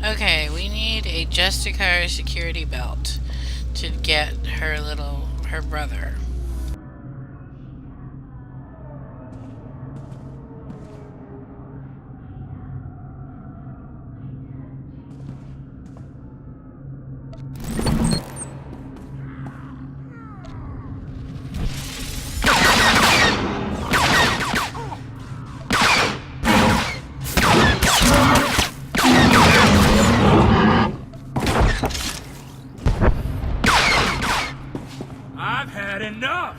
Okay, we need a Justicar security belt to get her brother. I've had enough!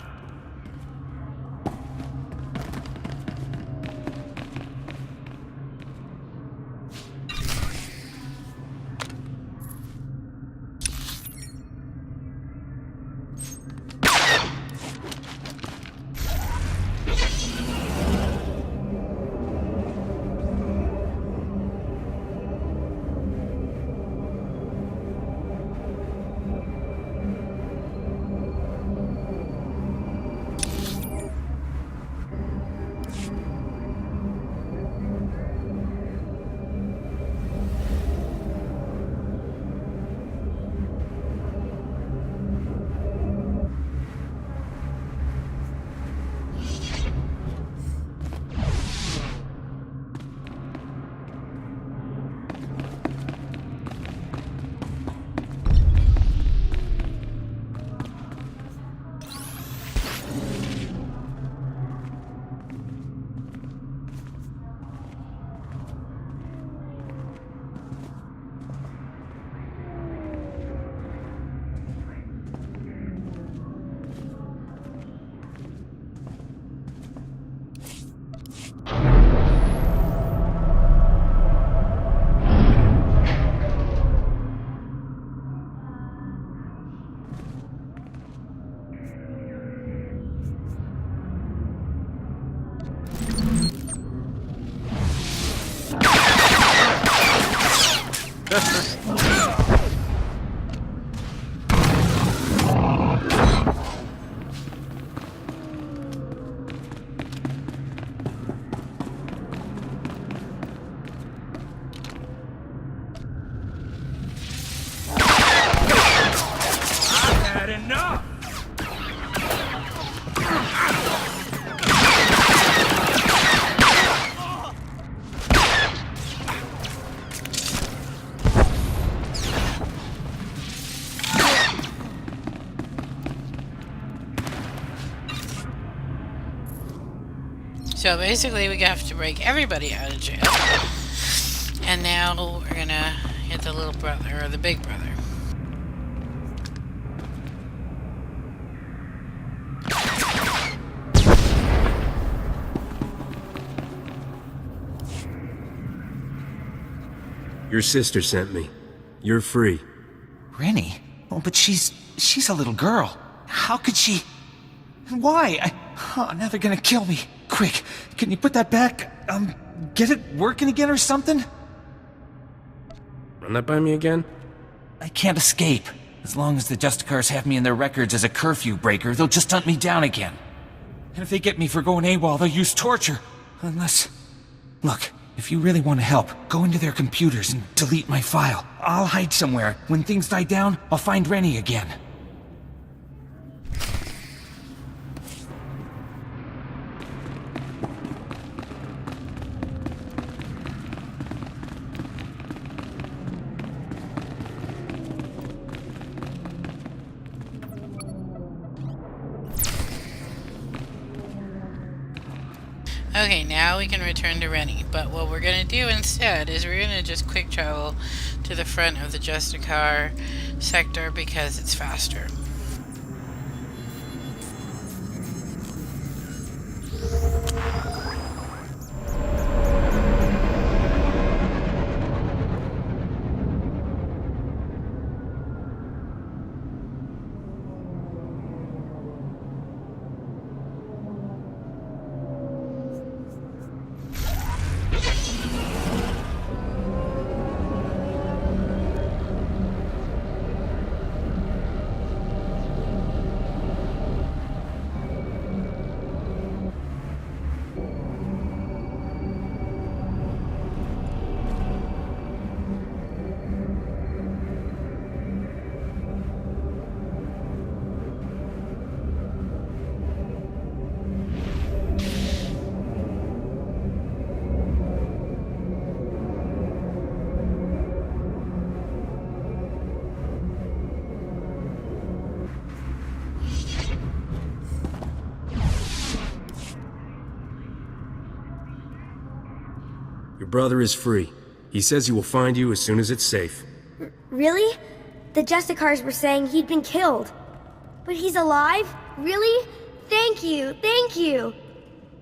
Enough! So basically we have to break everybody out of jail. And now we're gonna hit the little brother, or the big brother. Your sister sent me. You're free. Rennie? Oh, but she's a little girl. How could she... Why? Oh, now they're gonna kill me. Quick, can you put that back? Get it working again or something? Run that by me again? I can't escape. As long as the Justicars have me in their records as a curfew breaker, they'll just hunt me down again. And if they get me for going AWOL, they'll use torture. Unless... Look, if you really want to help, go into their computers and delete my file. I'll hide somewhere. When things die down, I'll find Rennie again. Okay, now we can return to Rennie, but what we're going to do instead is we're going to just quick travel to the front of the Justicar sector because it's faster. brother is free. He says he will find you as soon as it's safe. Really? The Justicars were saying he'd been killed. But he's alive? Really? Thank you, thank you!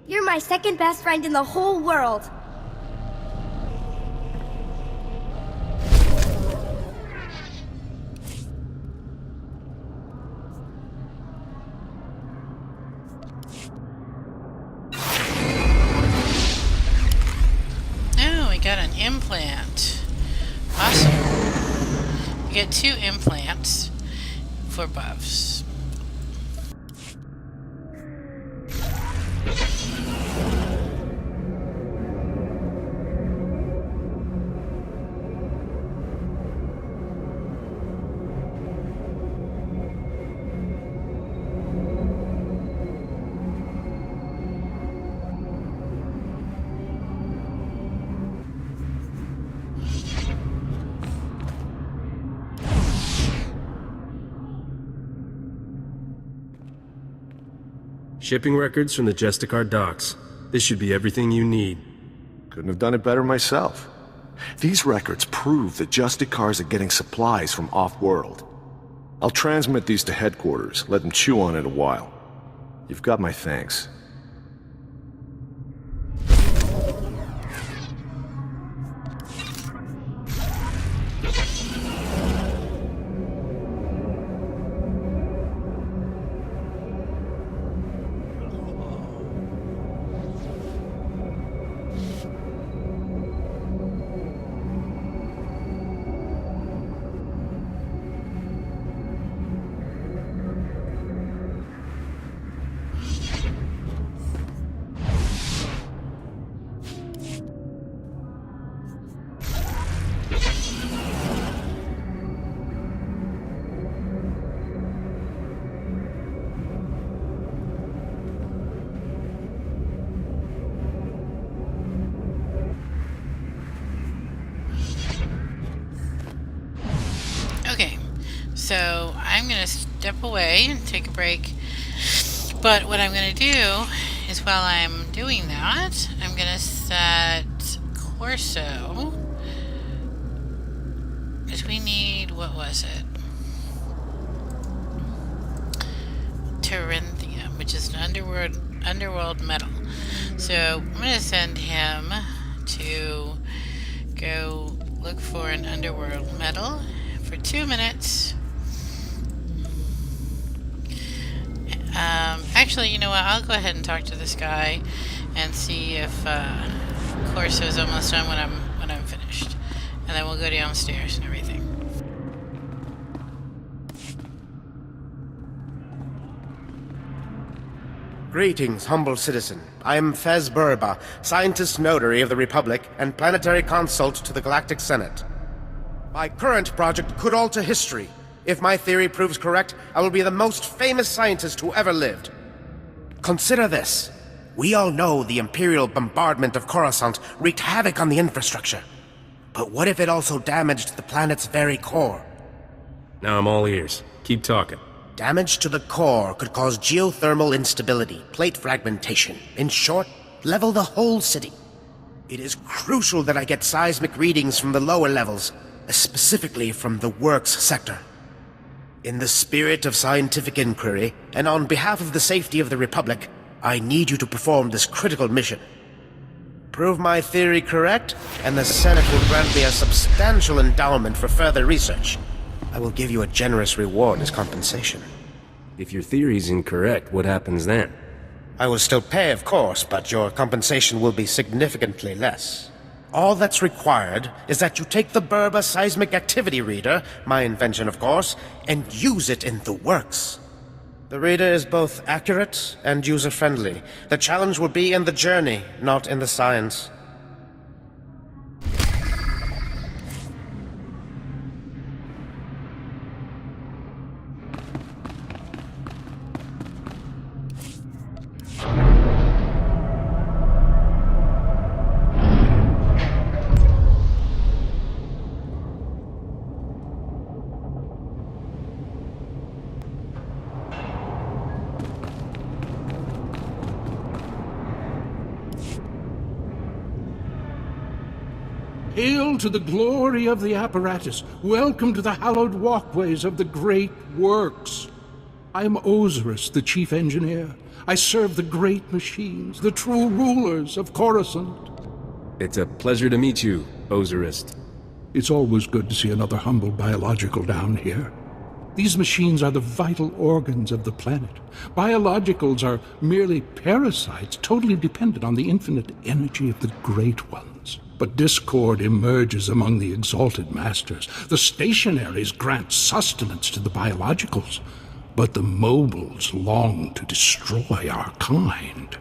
You're my second best friend in the whole world. Oh, we got an implant. Awesome. We get 2 implants for buffs. Shipping records from the Justicar docks. This should be everything you need. Couldn't have done it better myself. These records prove that Justicars are getting supplies from off-world. I'll transmit these to headquarters, let them chew on it a while. You've got my thanks. Okay, so I'm going to step away and take a break. But what I'm going to do is while I'm doing that, I'm going to set Corso. Because we need, what was it? Terinthium, which is an underworld metal. So I'm going to send him to go look for an underworld metal for 2 minutes. Actually, you know what? I'll go ahead and talk to this guy and see if Corso's almost done when I'm finished, and then we'll go downstairs and everything. Greetings, humble citizen. I am Fez Burba, scientist notary of the Republic and planetary consult to the Galactic Senate. My current project could alter history. If my theory proves correct, I will be the most famous scientist who ever lived. Consider this. We all know the Imperial bombardment of Coruscant wreaked havoc on the infrastructure. But what if it also damaged the planet's very core? Now I'm all ears. Keep talking. Damage to the core could cause geothermal instability, plate fragmentation. In short, level the whole city. It is crucial that I get seismic readings from the lower levels, specifically from the Works sector. In the spirit of scientific inquiry, and on behalf of the safety of the Republic, I need you to perform this critical mission. Prove my theory correct, and the Senate will grant me a substantial endowment for further research. I will give you a generous reward as compensation. If your theory's incorrect, what happens then? I will still pay, of course, but your compensation will be significantly less. All that's required is that you take the Burba Seismic Activity Reader, my invention of course, and use it in the Works. The reader is both accurate and user-friendly. The challenge will be in the journey, not in the science. Hail to the glory of the apparatus. Welcome to the hallowed walkways of the great works. I am Osiris, the chief engineer. I serve the great machines, the true rulers of Coruscant. It's a pleasure to meet you, Osiris. It's always good to see another humble biological down here. These machines are the vital organs of the planet. Biologicals are merely parasites, totally dependent on the infinite energy of the Great Ones. But discord emerges among the exalted masters. The stationaries grant sustenance to the biologicals, but the mobiles long to destroy our kind.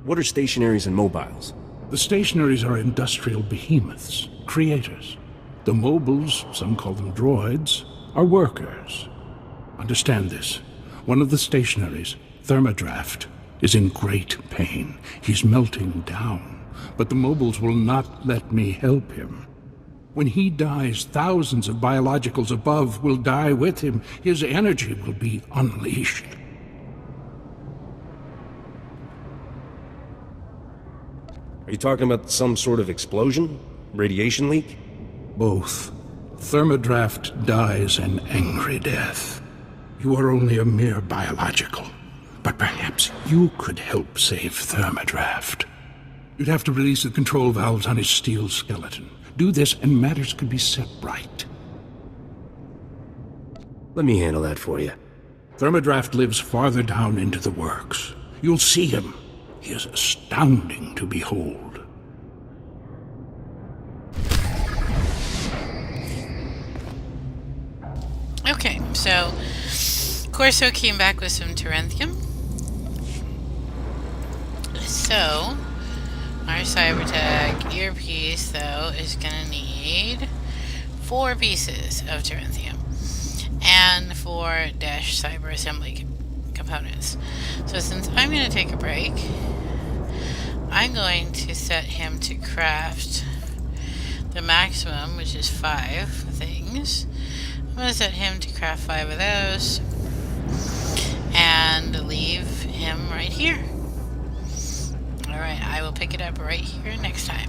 What are stationaries and mobiles? The stationaries are industrial behemoths, creators. The mobiles, some call them droids, are workers. Understand this. One of the stationaries, Thermodraft, is in great pain. He's melting down, but the mobiles will not let me help him. When he dies, thousands of biologicals above will die with him. His energy will be unleashed. Are you talking about some sort of explosion? Radiation leak? Both. Thermodraft dies an angry death. You are only a mere biological, but perhaps you could help save Thermodraft. You'd have to release the control valves on his steel skeleton. Do this and matters could be set right. Let me handle that for you. Thermodraft lives farther down into the works. You'll see him. He is astounding to behold. Okay, so Corso came back with some Terenthium. So our cybertech earpiece, though, is gonna need 4 pieces of Terenthium and 4 dash cyber assembly components. So since I'm gonna take a break, I'm going to set him to craft the maximum, which is 5 things. I'm going to set him to craft 5 of those and leave him right here. Alright, I will pick it up right here next time.